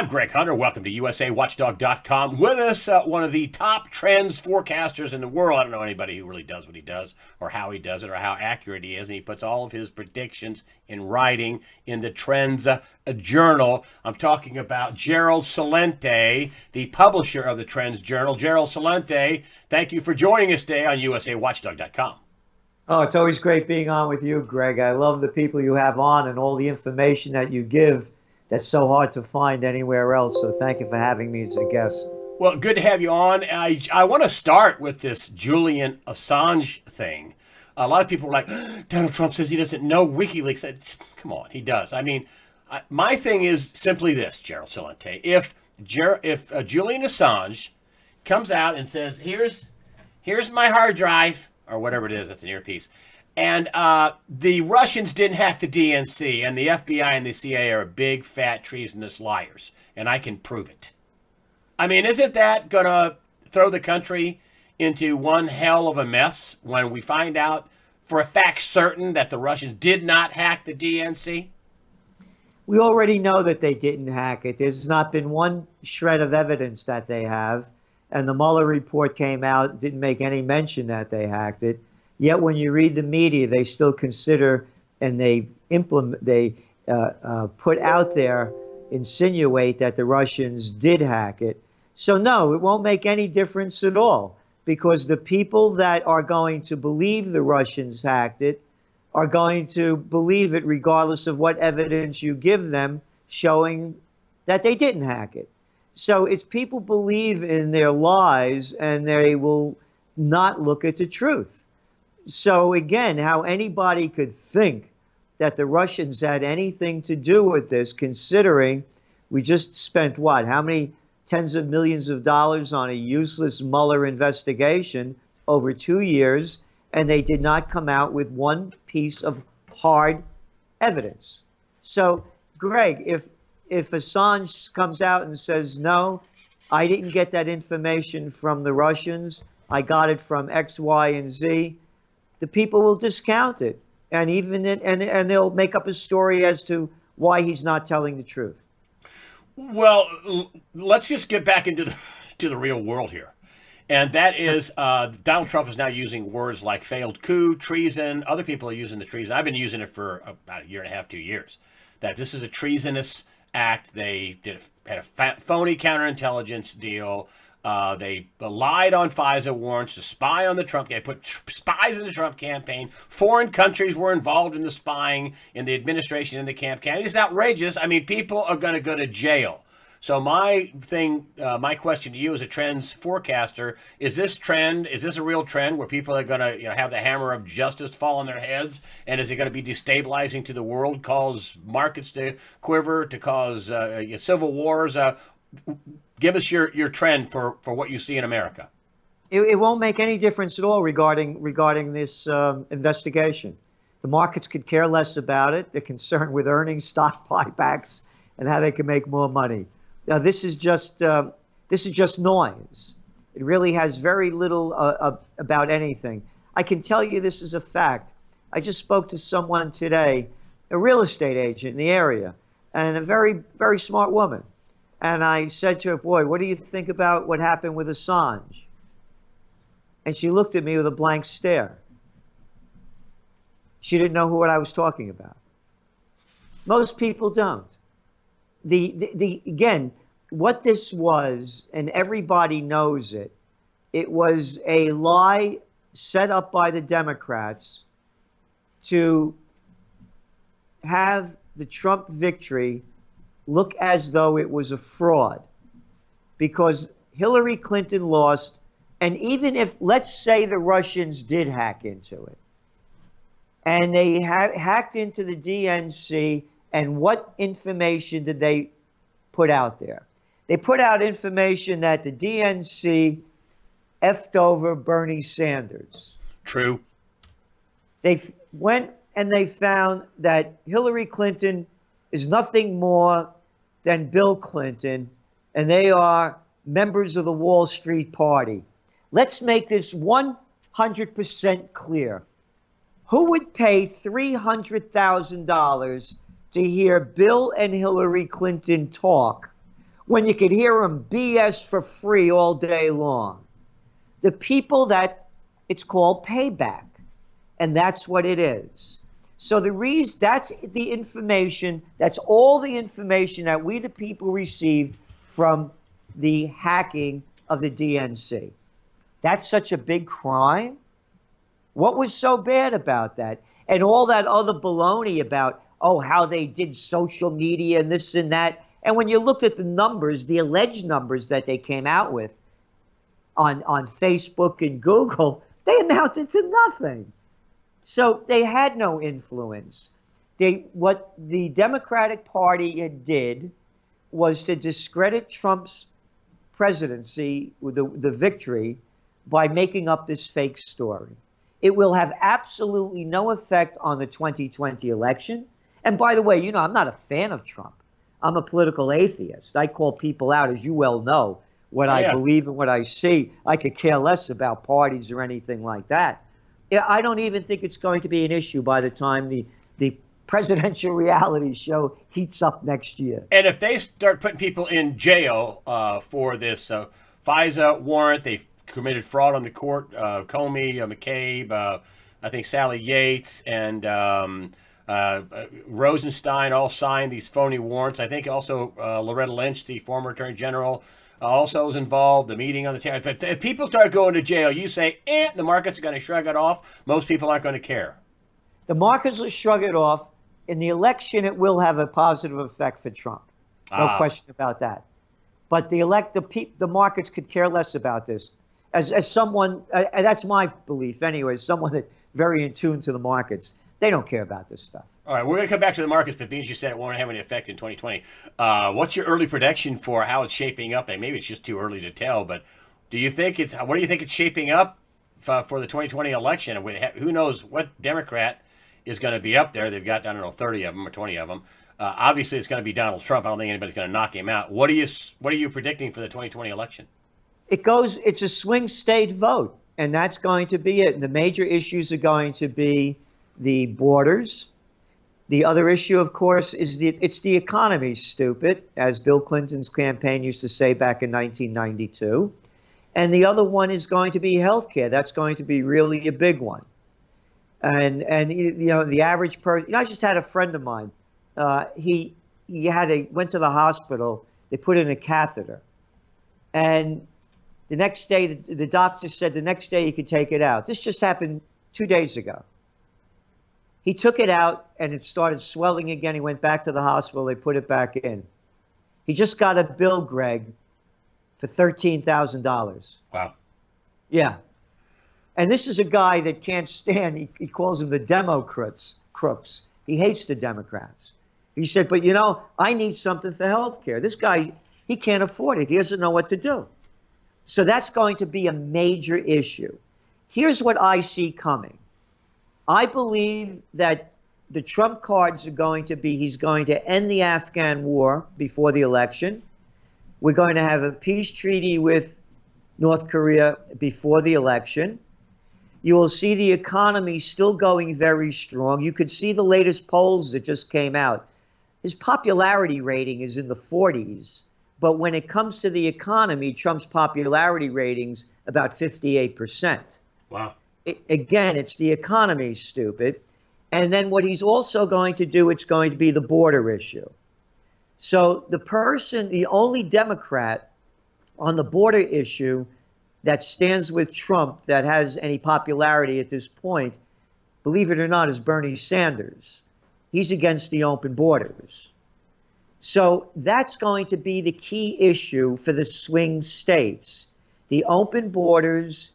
I'm Greg Hunter. Welcome to USAWatchdog.com. With us, one of the top trends forecasters in the world. I don't know anybody who really does what he does or how he does it or how accurate he is. And he puts all of his predictions in writing in the Trends Journal. I'm talking about Gerald Celente, the publisher of the Trends Journal. Gerald Celente, thank you for joining us today on USAWatchdog.com. Oh, it's always great being on with you, Greg. I love the people you have on and all the information that you give that's so hard to find anywhere else. So thank you for having me as a guest. Well, good to have you on. I want to start with this Julian Assange thing. A lot of people were like, Donald Trump says he doesn't know WikiLeaks. Come on, he does. I mean, my thing is simply this, Gerald Celente. If Julian Assange comes out and says, here's my hard drive, or whatever it is, that's an earpiece, and the Russians didn't hack the DNC, and the FBI and the CIA are big, fat, treasonous liars, and I can prove it. I mean, isn't that going to throw the country into one hell of a mess when we find out for a fact certain that the Russians did not hack the DNC? We already know that they didn't hack it. There's not been one shred of evidence that they have. And the Mueller report came out, didn't make any mention that they hacked it. Yet when you read the media, they still consider and they put out there, insinuate that the Russians did hack it. So no, it won't make any difference at all, because the people that are going to believe the Russians hacked it are going to believe it regardless of what evidence you give them showing that they didn't hack it. So it's people believe in their lies and they will not look at the truth. So again, how anybody could think that the Russians had anything to do with this, considering we just spent how many tens of millions of dollars on a useless Mueller investigation over 2 years, and they did not come out with one piece of hard evidence. So, Greg, if Assange comes out and says, no, I didn't get that information from the Russians, I got it from X, Y, and Z, the people will discount it. And and they'll make up a story as to why he's not telling the truth. Well, let's just get back into the real world here. And that is, Donald Trump is now using words like failed coup, treason. Other people are using the treason. I've been using it for about a year and a half, 2 years. That this is a treasonous act. They had a phony counterintelligence deal. They lied on FISA warrants to spy on the Trump. They put spies in the Trump campaign. Foreign countries were involved in the spying in the administration and the campaign. It's outrageous. I mean, people are going to go to jail. So my question to you as a trends forecaster, is this a real trend where people are going to have the hammer of justice fall on their heads? And is it going to be destabilizing to the world, cause markets to quiver, to cause civil wars? Give us your trend for what you see in America. It won't make any difference at all regarding this investigation. The markets could care less about it. They're concerned with earnings, stock buybacks, and how they can make more money. Now, this is just noise. It really has very little about anything. I can tell you this is a fact. I just spoke to someone today, a real estate agent in the area, and a very, very smart woman. And I said to her, boy, what do you think about what happened with Assange? And she looked at me with a blank stare. She didn't know what I was talking about. Most people don't. Again, what this was, and everybody knows it, it was a lie set up by the Democrats to have the Trump victory look as though it was a fraud, because Hillary Clinton lost. And even if, let's say, the Russians did hack into it, and they hacked into the DNC, and what information did they put out there? They put out information that the DNC effed over Bernie Sanders. True. They went and they found that Hillary Clinton is nothing more than Bill Clinton, and they are members of the Wall Street Party. Let's make this 100% clear. Who would pay $300,000 to hear Bill and Hillary Clinton talk when you could hear them BS for free all day long. The people that it's called payback, and that's what it is. So the reason that's the information, that's all the information that we the people received from the hacking of the DNC. That's such a big crime. What was so bad about that? And all that other baloney about, oh, how they did social media and this and that. And when you looked at the numbers, the alleged numbers that they came out with on Facebook and Google, they amounted to nothing. So they had no influence. What the Democratic Party did was to discredit Trump's presidency, the victory, by making up this fake story. It will have absolutely no effect on the 2020 election. And by the way, you know, I'm not a fan of Trump. I'm a political atheist. I call people out, as you well know, what I believe and what I see. I could care less about parties or anything like that. I don't even think it's going to be an issue by the time the presidential reality show heats up next year. And if they start putting people in jail for this FISA warrant, they've committed fraud on the court, Comey, McCabe, I think Sally Yates, and Rosenstein all signed these phony warrants. I think also Loretta Lynch, the former attorney general, also was involved. The meeting on the table. If people start going to jail, you say, the markets are going to shrug it off. Most people aren't going to care. The markets will shrug it off. In the election, it will have a positive effect for Trump. No question about that. But the markets could care less about this. As someone, that's my belief anyway, someone that's very in tune to the markets, they don't care about this stuff. All right, we're going to come back to the markets, but being you said it won't have any effect in 2020. What's your early prediction for how it's shaping up? And maybe it's just too early to tell, but what do you think it's shaping up for the 2020 election? Who knows what Democrat is going to be up there? They've got, I don't know, 30 of them or 20 of them. Obviously, it's going to be Donald Trump. I don't think anybody's going to knock him out. What are you predicting for the 2020 election? It's a swing state vote, and that's going to be it. And the major issues are going to be the borders. The other issue, of course, is it's the economy, stupid, as Bill Clinton's campaign used to say back in 1992. And the other one is going to be healthcare. That's going to be really a big one. And you know, the average person, you know, I just had a friend of mine. He went to the hospital. They put in a catheter. And the next day, the doctor said the next day he could take it out. This just happened 2 days ago. He took it out and it started swelling again. He went back to the hospital. They put it back in. He just got a bill, Greg, for $13,000. Wow. Yeah. And this is a guy that can't stand, he calls them the Democrats, crooks. He hates the Democrats. He said, but you know, I need something for health care. This guy, he can't afford it. He doesn't know what to do. So that's going to be a major issue. Here's what I see coming. I believe that the Trump cards are going to be, he's going to end the Afghan war before the election. We're going to have a peace treaty with North Korea before the election. You will see the economy still going very strong. You could see the latest polls that just came out. His popularity rating is in the 40s. But when it comes to the economy, Trump's popularity rating's about 58%. Wow. Again, it's the economy, stupid. And then what he's also going to do, it's going to be the border issue. So the only Democrat on the border issue that stands with Trump that has any popularity at this point, believe it or not, is Bernie Sanders. He's against the open borders. So that's going to be the key issue for the swing states, the open borders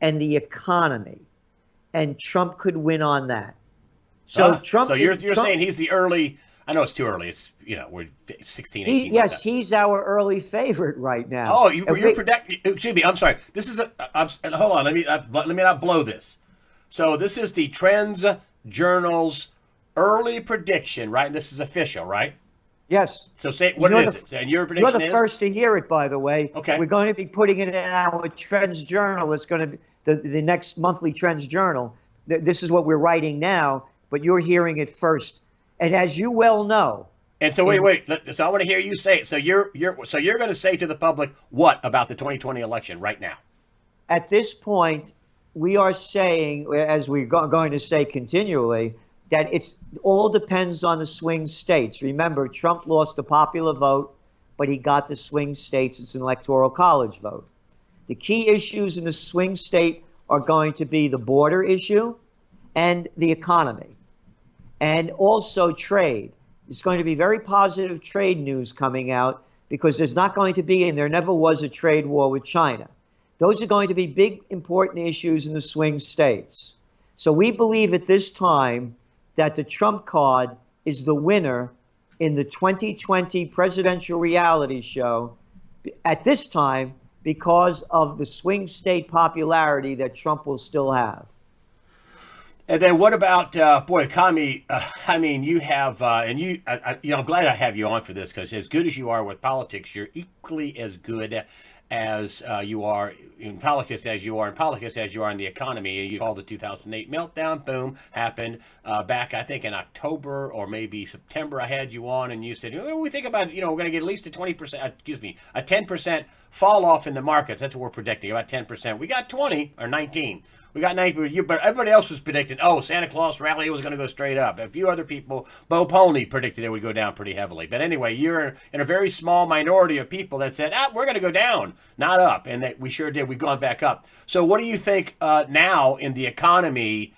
and the economy. And Trump could win on that. So Trump. So you're saying he's the early. I know it's too early. It's, you know, we're 16, 18. Yes, he's our early favorite right now. Oh, you're predicting. Excuse me. I'm sorry. This is hold on. Let me not blow this. So this is the Trends Journal's early prediction, right? And this is official, right? Yes. So say what it is. And your prediction is? You're the first to hear it, by the way. Okay. We're going to be putting it in our Trends Journal. It's going to be the next monthly Trends Journal. This is what we're writing now, but you're hearing it first. And as you well know, And so wait. So I want to hear you say it. So you're going to say to the public what about the 2020 election right now? At this point, we are saying, as we're going to say continually, that it's all depends on the swing states. Remember, Trump lost the popular vote, but he got the swing states. It's an electoral college vote. The key issues in the swing state are going to be the border issue and the economy, and also trade. It's going to be very positive trade news coming out because there's not going to be, and there never was, a trade war with China. Those are going to be big, important issues in the swing states. So we believe at this time that the Trump card is the winner in the 2020 presidential reality show at this time because of the swing state popularity that Trump will still have. And then what about economy? I mean, you have, I'm glad I have you on for this because as good as you are with politics, you're equally as good as you are in politics as you are in the economy. You call the 2008 meltdown, boom, happened back, I think, in October or maybe September. I had you on and you said, we think about, we're going to get at least a 10% fall off in the markets. That's what we're predicting, about 10%. We got 20 or 19. We got 90, but everybody else was predicting, Santa Claus rally was going to go straight up. A few other people, Bo Pony predicted it would go down pretty heavily. But anyway, you're in a very small minority of people that said, we're going to go down, not up. And that we sure did. We've gone back up. So what do you think now in the economy?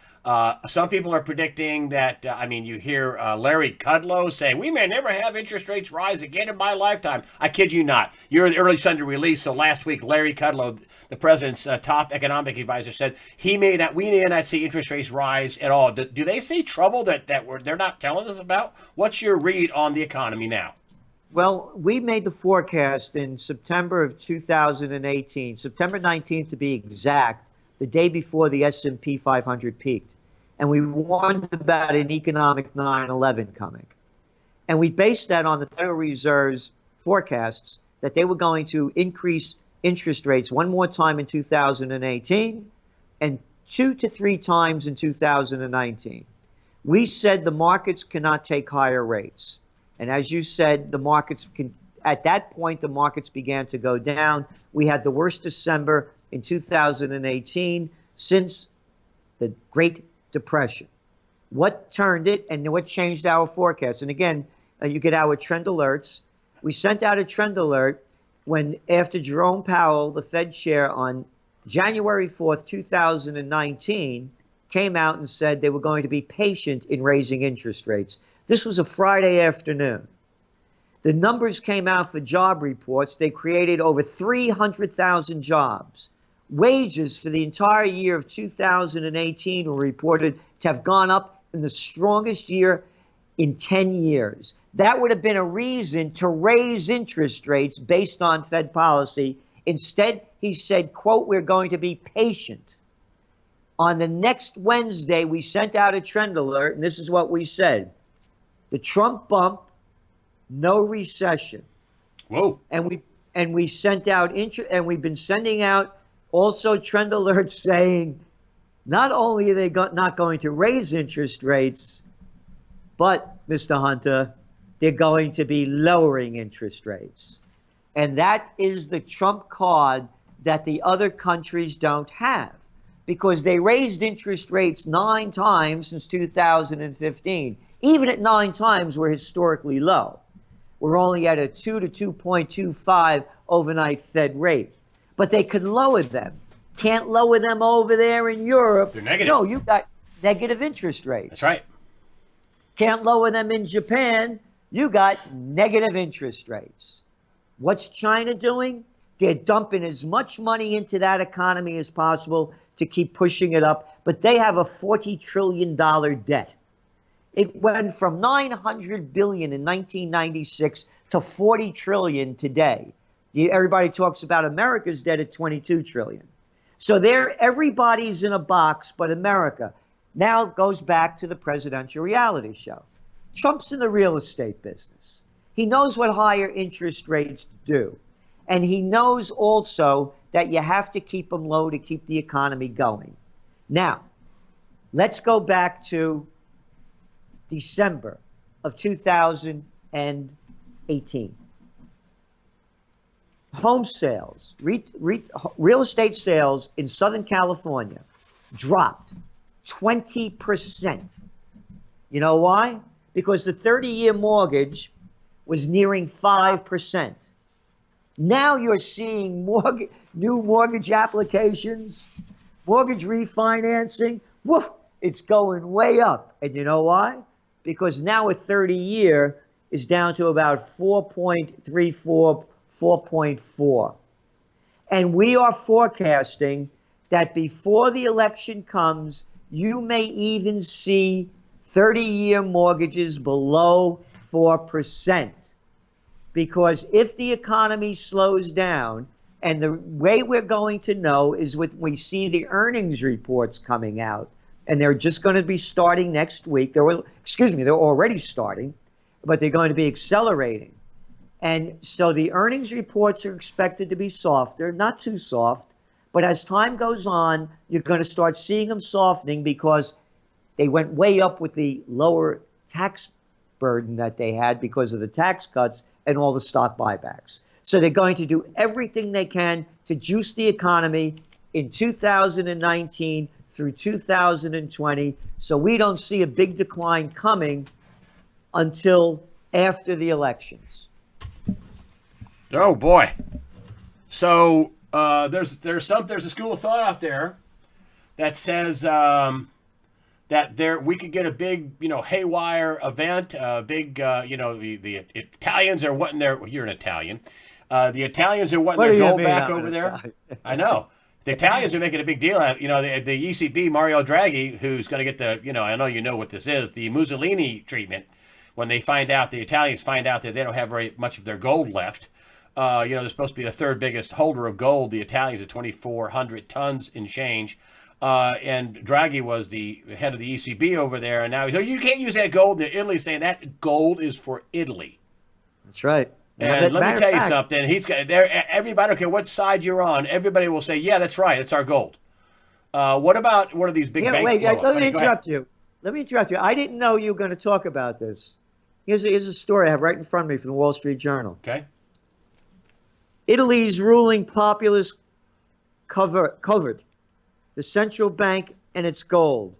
Some people are predicting that, you hear Larry Kudlow saying, we may never have interest rates rise again in my lifetime. I kid you not. You're the early Sunday release. So last week, Larry Kudlow, the president's top economic advisor, said we may not see interest rates rise at all. Do they see trouble that they're not telling us about? What's your read on the economy now? Well, we made the forecast in September of 2018, September 19th to be exact, the day before the S&P 500 peaked. And we warned about an economic 9/11 coming. And we based that on the Federal Reserve's forecasts that they were going to increase interest rates one more time in 2018 and 2 to 3 times in 2019. We said the markets cannot take higher rates. And as you said, at that point, the markets began to go down. We had the worst December in 2018 since the Great Depression. What turned it and what changed our forecast? And again, you get our trend alerts. We sent out a trend alert when, after Jerome Powell, the Fed chair, on January 4th, 2019, came out and said they were going to be patient in raising interest rates. This was a Friday afternoon. The numbers came out for job reports. They created over 300,000 jobs. Wages for the entire year of 2018 were reported to have gone up in the strongest year in 10 years. That would have been a reason to raise interest rates based on Fed policy. Instead, he said, quote, we're going to be patient. On the next Wednesday, we sent out a trend alert, and this is what we said. The Trump bump, no recession. Whoa. And we sent out, and we've been sending out also trend alerts saying not only are they not going to raise interest rates, but, Mr. Hunter, they're going to be lowering interest rates. And that is the Trump card that the other countries don't have, because they raised interest rates 9 times since 2015. Even at 9 times, we're historically low. We're only at a 2 to 2.25 overnight Fed rate. But they could lower them. Can't lower them over there in Europe. They're negative. No, you got negative interest rates. That's right. Can't lower them in Japan. You got negative interest rates. What's China doing? They're dumping as much money into that economy as possible to keep pushing it up. But they have a $40 trillion debt. It went from $900 billion in 1996 to $40 trillion today. Everybody talks about America's debt at $22 trillion. So everybody's in a box but America. Now it goes back to the presidential reality show. Trump's in the real estate business. He knows what higher interest rates do. And he knows also that you have to keep them low to keep the economy going. Now, let's go back to December of 2018. Home sales, real estate sales in Southern California dropped 20%. You know why? Because the 30-year mortgage was nearing 5%. Now you're seeing new mortgage applications, mortgage refinancing. Woof, it's going way up. And you know why? Because now a 30-year is down to about 4.34, 4.4. And we are forecasting that before the election comes, you may even see 30-year mortgages below 4%. Because if the economy slows down, and the way we're going to know is when we see the earnings reports coming out, and they're just going to be starting next week. They're already starting, but they're going to be accelerating. And so the earnings reports are expected to be softer, not too soft, but as time goes on, you're going to start seeing them softening because they went way up with the lower tax burden that they had because of the tax cuts and all the stock buybacks. So they're going to do everything they can to juice the economy in 2019 through 2020. So we don't see a big decline coming until after the elections. Oh boy. So there's a school of thought out there that says that we could get a big haywire event, big the Italians are wanting you're an Italian. The Italians are wanting their gold back over there. I know. The Italians are making a big deal out. The ECB, Mario Draghi, who's going to get I know you know what this is, the Mussolini treatment. When the Italians find out that they don't have very much of their gold left, they're supposed to be the third biggest holder of gold. The Italians are 2,400 tons in change. And Draghi was the head of the ECB over there, and now you can't use that gold. Italy's saying that gold is for Italy. That's right. And let me tell you something. He's got there. Everybody, I don't care what side you're on, everybody will say, "Yeah, that's right. It's our gold." What about one of these big banks? Wait, let me interrupt you. I didn't know you were going to talk about this. Here's a story I have right in front of me from the Wall Street Journal. Okay. Italy's ruling populace covered the central bank and its gold.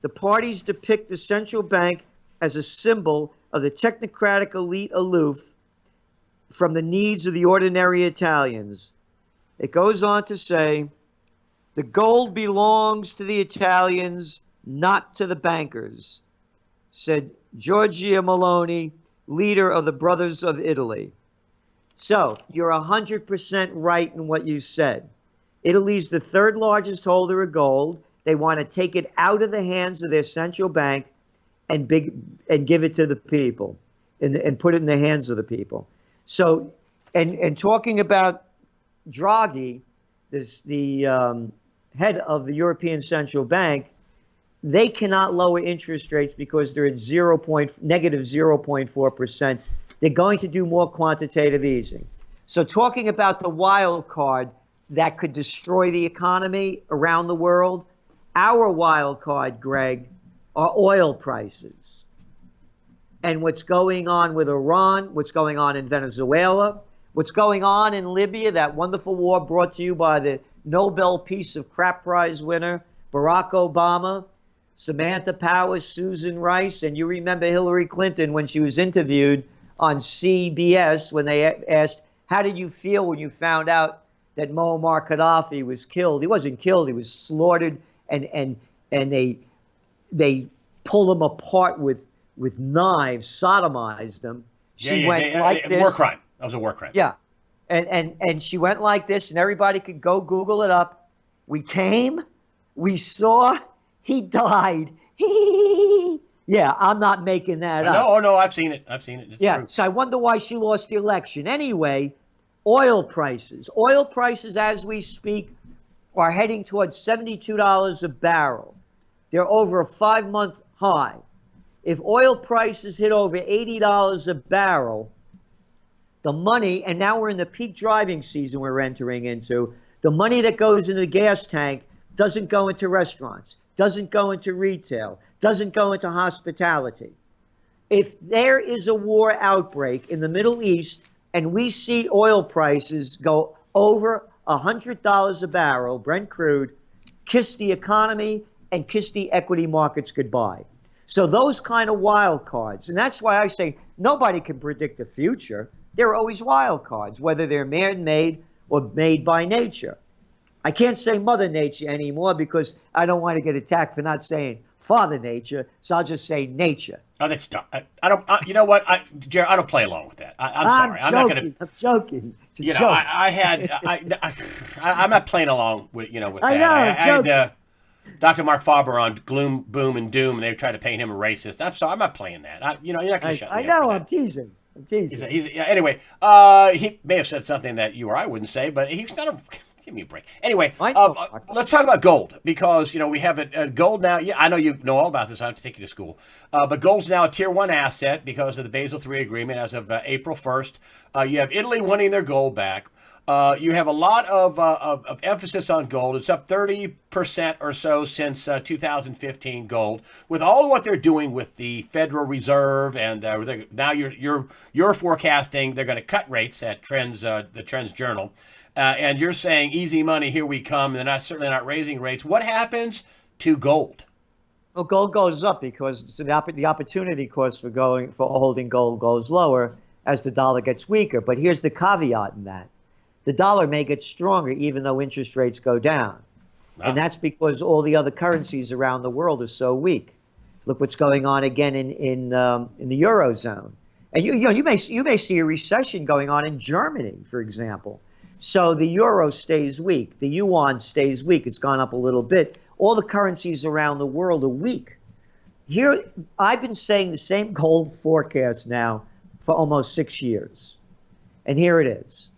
The parties depict the central bank as a symbol of the technocratic elite aloof from the needs of the ordinary Italians. It goes on to say, the gold belongs to the Italians, not to the bankers, said Giorgia Meloni, leader of the Brothers of Italy. So you're 100% right in what you said. Italy's the third largest holder of gold. They want to take it out of the hands of their central bank and give it to the people and put it in the hands of the people. So, and talking about Draghi, the head of the European Central Bank, they cannot lower interest rates because they're at negative 0.4%. They're going to do more quantitative easing. So talking about the wild card that could destroy the economy around the world, our wild card, Greg, are oil prices. And what's going on with Iran, what's going on in Venezuela, what's going on in Libya, that wonderful war brought to you by the Nobel Peace of Crap Prize winner, Barack Obama, Samantha Power, Susan Rice, and you remember Hillary Clinton when she was interviewed on CBS when they asked, how did you feel when you found out that Muammar Gaddafi was killed? He wasn't killed, he was slaughtered, and they pulled him apart with knives, sodomized him. She went like this. War crime. That was a war crime. Yeah. And she went like this, and everybody could go Google it up. We came, we saw, he died. Yeah, I'm not making that up. No, I've seen it. It's true. So I wonder why she lost the election. Anyway, oil prices. Oil prices, as we speak, are heading towards $72 a barrel. They're over a 5-month high. If oil prices hit over $80 a barrel, the money, and now we're in the peak driving season we're entering into, the money that goes into the gas tank doesn't go into restaurants, doesn't go into retail, doesn't go into hospitality. If there is a war outbreak in the Middle East and we see oil prices go over $100 a barrel, Brent crude, kiss the economy and kiss the equity markets goodbye. So those kind of wild cards, and that's why I say nobody can predict the future. There are always wild cards, whether they're man-made or made by nature. I can't say Mother Nature anymore because I don't want to get attacked for not saying Father Nature, so I'll just say nature. Oh, that's dumb. I don't. You know what, Jared? I don't play along with that. I'm sorry. I'm not gonna. I'm joking. It's a joke. I'm not playing along with with that. I know. I had Dr. Mark Faber on Gloom, Boom, and Doom, and they tried to paint him a racist. I'm sorry. I'm not playing that. You're not going to shut me up. I know. For I'm teasing. Anyway, he may have said something that you or I wouldn't say, but he's not a. Give me a break. Anyway, let's talk about gold because we have a gold now. Yeah, I know you know all about this. I have to take you to school. But gold's now a tier 1 asset because of the Basel III agreement as of April 1st. You have Italy wanting their gold back. You have a lot of emphasis on gold. It's up 30% or so since 2015 gold. With all of what they're doing with the Federal Reserve, and now you're forecasting they're going to cut rates at the Trends Journal. And you're saying easy money, here we come. They're certainly not raising rates. What happens to gold? Well, gold goes up because the opportunity cost for holding gold goes lower as the dollar gets weaker. But here's the caveat in that: the dollar may get stronger even though interest rates go down, and that's because all the other currencies around the world are so weak. Look what's going on again in the eurozone, and you may see a recession going on in Germany, for example. So the euro stays weak. The yuan stays weak. It's gone up a little bit. All the currencies around the world are weak. Here, I've been saying the same gold forecast now for almost 6 years. And here it is.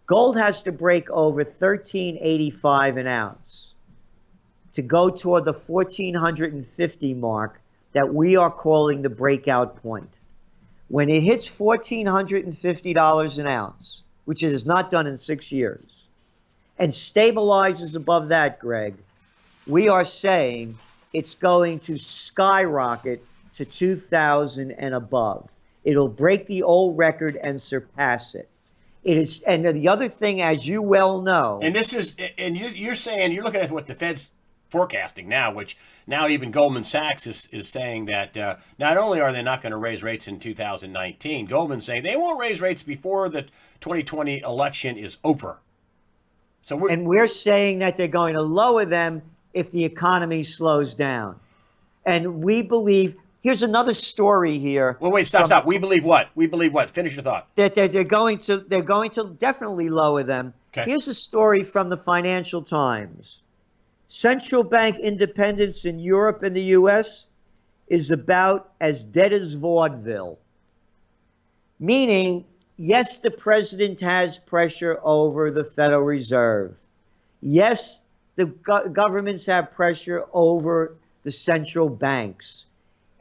Gold has to break over $13.85 an ounce to go toward the 1,450 mark that we are calling the breakout point. When it hits $1,450 an ounce, which it has not done in 6 years, and stabilizes above that, Greg, we are saying it's going to skyrocket to 2,000 and above. It'll break the old record and surpass it. It is, and the other thing, as you well know, and you're saying you're looking at what the Fed's forecasting now, which now even Goldman Sachs is saying that not only are they not going to raise rates in 2019, Goldman's saying they won't raise rates before the 2020 election is over. So we're saying that they're going to lower them if the economy slows down. And we believe, here's another story here. Well, wait, stop. We believe what? Finish your thought. That they're going to definitely lower them. Okay. Here's a story from the Financial Times. Central bank independence in Europe and the U.S. is about as dead as vaudeville. Meaning, yes, the president has pressure over the Federal Reserve. Yes, the governments have pressure over the central banks.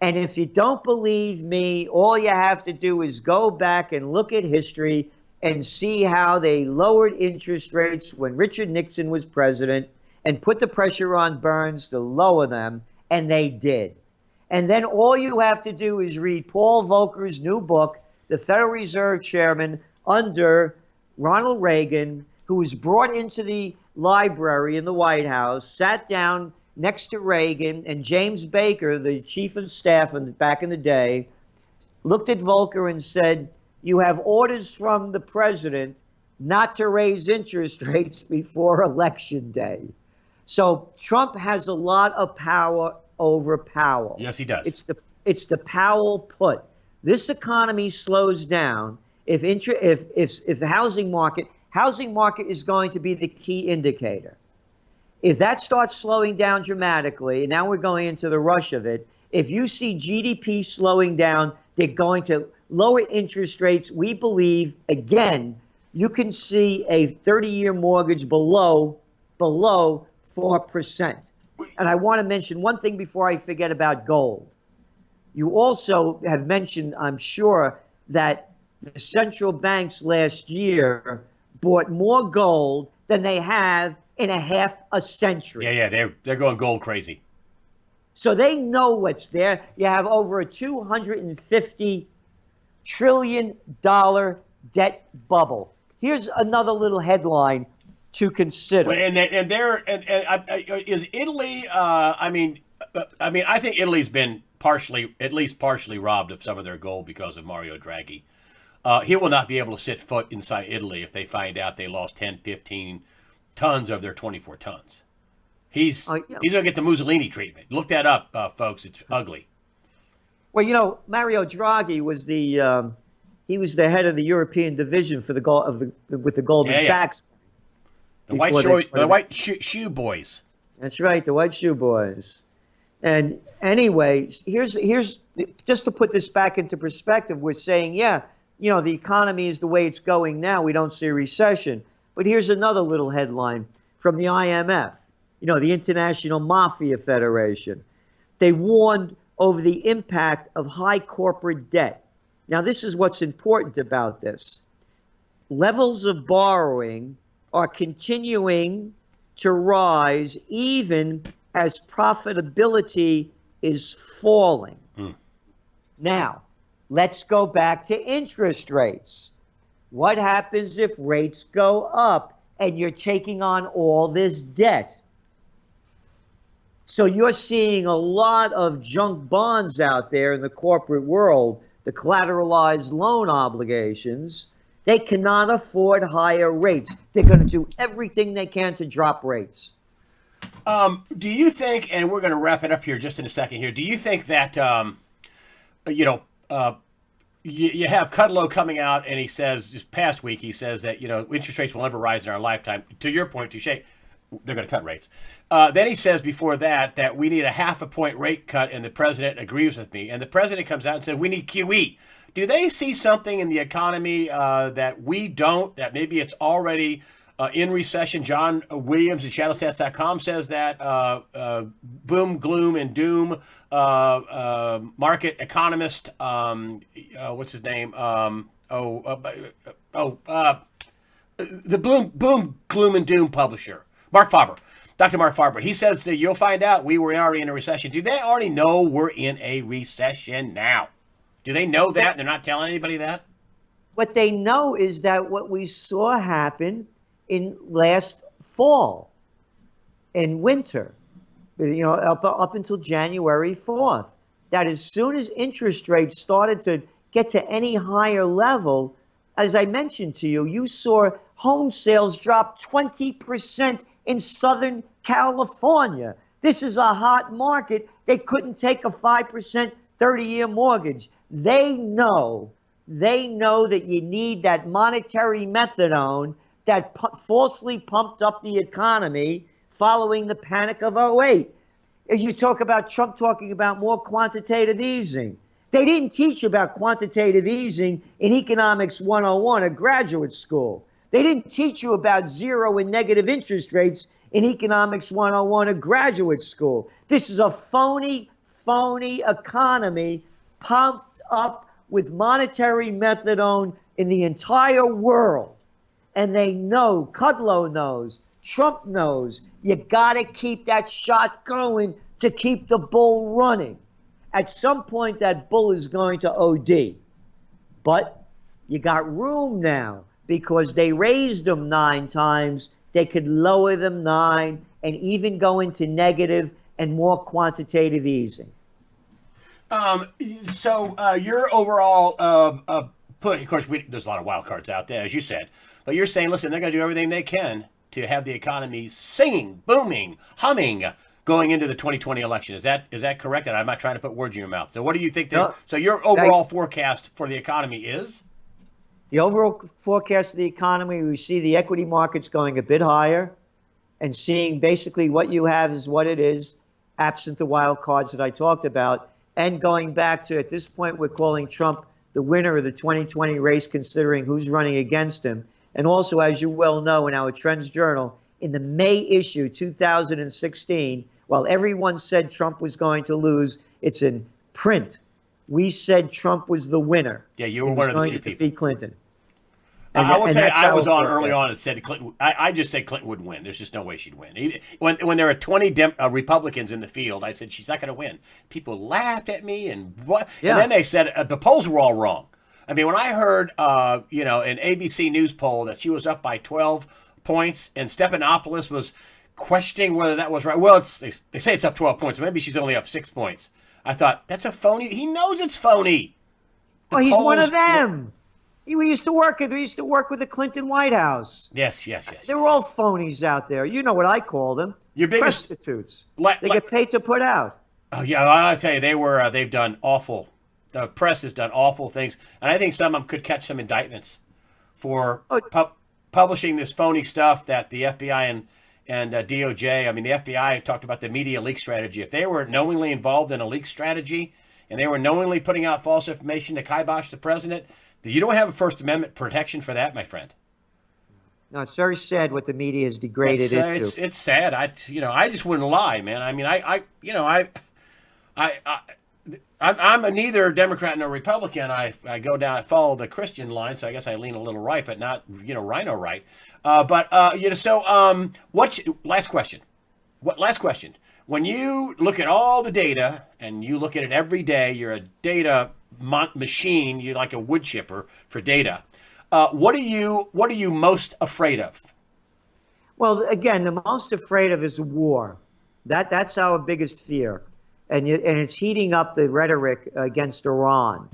And if you don't believe me, all you have to do is go back and look at history and see how they lowered interest rates when Richard Nixon was president and put the pressure on Burns to lower them, and they did. And then all you have to do is read Paul Volcker's new book, The Federal Reserve Chairman under Ronald Reagan, who was brought into the library in the White House, sat down next to Reagan, and James Baker, the chief of staff back in the day, looked at Volcker and said, "You have orders from the president not to raise interest rates before Election Day." So Trump has a lot of power over Powell. Yes, he does. It's the Powell put. This economy slows down. If the housing market is going to be the key indicator. If that starts slowing down dramatically, and now we're going into the rush of it, if you see GDP slowing down, they're going to lower interest rates. We believe, again, you can see a 30-year mortgage below 4%. And I want to mention one thing before I forget about gold. You also have mentioned, I'm sure, that the central banks last year bought more gold than they have in a half a century. Yeah, they're going gold crazy. So they know what's there. You have over a $250 trillion debt bubble. Here's another little headline to consider. Is Italy? I think Italy's been at least partially robbed of some of their gold because of Mario Draghi. He will not be able to set foot inside Italy if they find out they lost 10, 15 tons of their 24 tons. He's going to get the Mussolini treatment. Look that up, folks. It's ugly. Well, Mario Draghi was the head of the European division for with the Goldman Sachs. The white shoe boys. That's right, the white shoe boys. And anyway, here's just to put this back into perspective. We're saying, the economy is the way it's going now. We don't see a recession. But here's another little headline from the IMF, the International Mafia Federation. They warned over the impact of high corporate debt. Now, this is what's important about this. Levels of borrowing are continuing to rise even as profitability is falling. Now, let's go back to interest rates. What happens if rates go up and you're taking on all this debt? So you're seeing a lot of junk bonds out there in the corporate world, the collateralized loan obligations. They cannot afford higher rates. They're going to do everything they can to drop rates. Do you think, and we're going to wrap it up here just in a second here, do you think that, you have Kudlow coming out and he says, this past week, he says that, interest rates will never rise in our lifetime. To your point, Touche, they're going to cut rates. Then he says before that we need a 0.5 point rate cut, and the president agrees with me. And the president comes out and says, we need QE. Do they see something in the economy that we don't, that maybe it's already in recession? John Williams at shadowstats.com says that boom, gloom, and doom market economist, what's his name? The boom, gloom, and doom publisher, Mark Faber. Dr. Mark Faber, he says that you'll find out we were already in a recession. Do they already know we're in a recession now? Do they know that? They're not telling anybody that? What they know is that what we saw happen in last fall and winter, up until January 4th, that as soon as interest rates started to get to any higher level, as I mentioned to you, you saw home sales drop 20% in Southern California. This is a hot market. They couldn't take a 5% 30-year mortgage. They know that you need that monetary methadone that falsely pumped up the economy following the panic of '08. You talk about Trump talking about more quantitative easing. They didn't teach about quantitative easing in Economics 101 at graduate school. They didn't teach you about zero and negative interest rates in Economics 101 at graduate school. This is a phony economy pumped up with monetary methadone in the entire world. And they know, Kudlow knows, Trump knows, you got to keep that shot going to keep the bull running. At some point, that bull is going to OD. But you got room now because they raised them 9 times. They could lower them 9 and even go into negative and more quantitative easing. So your overall put, of course, there's a lot of wild cards out there, as you said. But you're saying, listen, they're going to do everything they can to have the economy singing, booming, humming going into the 2020 election. Is that correct? And I'm not trying to put words in your mouth. So what do you think? So your overall forecast for the economy is? The overall forecast of the economy, we see the equity markets going a bit higher and seeing basically what you have is what it is, absent the wild cards that I talked about. And going back to, at this point, we're calling Trump the winner of the 2020 race, considering who's running against him. And also, as you well know, in our Trends Journal, in the May issue 2016, while everyone said Trump was going to lose, it's in print. We said Trump was the winner. Yeah, you were one of the few people. Defeat Clinton. I will tell you, that's I how was it on worked, early yes. on and said Clinton. I just said Clinton would win. There's just no way she'd win. When there are 20 Republicans in the field, I said she's not going to win. People laughed at me and what, and Yeah. then they said the polls were all wrong. I mean, when I heard, an ABC News poll that she was up by 12 points, and Stephanopoulos was questioning whether that was right. Well, they say it's up 12 points. Maybe she's only up 6 points. I thought that's a phony. He knows it's phony. The Well, he's one of polls. them. We used to work. We used to work with the Clinton White House. Yes, They're yes. all phonies out there. You know what I call them? Your biggest. Prostitutes. Like, They get paid to put out. oh yeah, I'll tell you, they've done awful. The press has done awful things, and I think some of them could catch some indictments for Oh, publishing this phony stuff that the FBI and DOJ. I mean, the FBI talked about the media leak strategy. If they were knowingly involved in a leak strategy and they were knowingly putting out false information to kibosh the president, you don't have a First Amendment protection for that, my friend. no, it's very sad what the media has degraded into. It's sad. I just wouldn't lie, man. I mean, I'm neither Democrat nor Republican. I follow the Christian line, so I guess I lean a little right, but not rhino right. Last question? Last question? When you look at all the data and you look at it every day, you're a data machine. You're like a wood chipper for data. What are you most afraid of? Well, again, the most afraid of is war. That's our biggest fear, and it's heating up the rhetoric against Iran.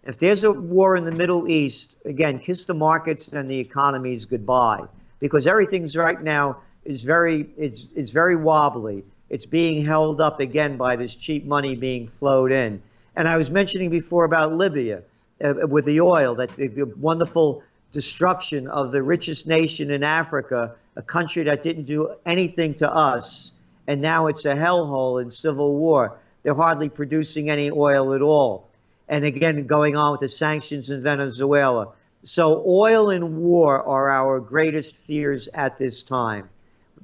If there's a war in the Middle East, again, kiss the markets and the economies goodbye, because everything's right now is it's very wobbly. It's being held up again by this cheap money being flowed in. And I was mentioning before about Libya with the oil, that the wonderful destruction of the richest nation in Africa, a country that didn't do anything to us, and now it's a hellhole in civil war. They're hardly producing any oil at all. And again, going on with the sanctions in Venezuela. So oil and war are our greatest fears at this time.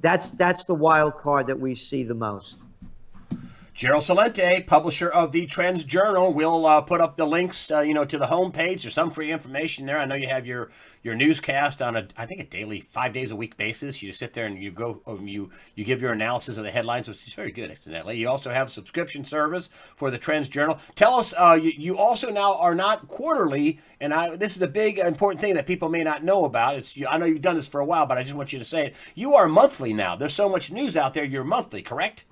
That's the wild card that we see the most. Gerald Celente, publisher of the Trends Journal, will put up the links, to the homepage. There's some free information there. I know you have your newscast on I think a daily, 5 days a week basis. You sit there and you go, you give your analysis of the headlines, which is very good, incidentally. You also have a subscription service for the Trends Journal. Tell us, you also now are not quarterly, and this is a big important thing that people may not know about. I know you've done this for a while, but I just want you to say it. You are monthly now. There's so much news out there. You're monthly, correct?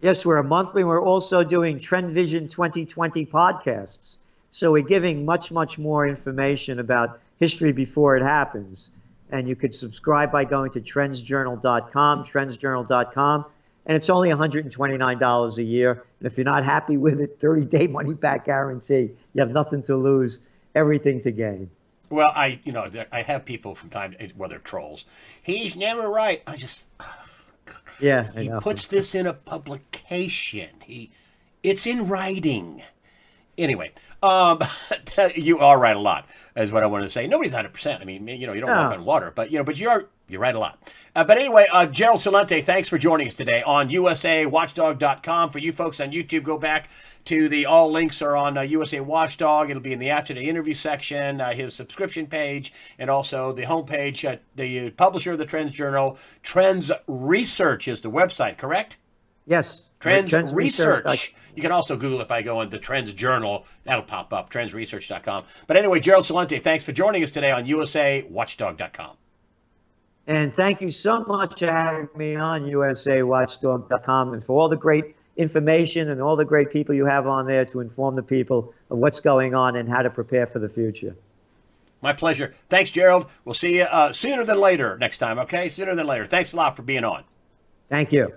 Yes, we're a monthly. We're also doing Trend Vision 2020 podcasts. So we're giving much, much more information about history before it happens. And you could subscribe by going to trendsjournal.com, and it's only $129 a year. And if you're not happy with it, 30-day money-back guarantee. You have nothing to lose, everything to gain. Well, I have people from time to, well, they're trolls. He's never right. Yeah, He puts this in a publication. It's in writing. Anyway, you are right a lot, is what I wanted to say. Nobody's 100%. I mean, you don't walk on water, but you're right a lot. But anyway, Gerald Celente, thanks for joining us today on USAWatchdog.com. For you folks on YouTube, go back to all links are on USA Watchdog. It'll be in the After the Interview section, his subscription page, and also the homepage. The publisher of the Trends Journal, Trends Research is the website, correct? Yes. Trends Research. You can also Google it by going the Trends Journal. That'll pop up, trendsresearch.com. But anyway, Gerald Celente, thanks for joining us today on USAWatchdog.com. And thank you so much for having me on USAWatchdog.com, and for all the great information and all the great people you have on there to inform the people of what's going on and how to prepare for the future. My pleasure. Thanks, Gerald. We'll see you sooner than later next time, okay? Sooner than later. Thanks a lot for being on. Thank you.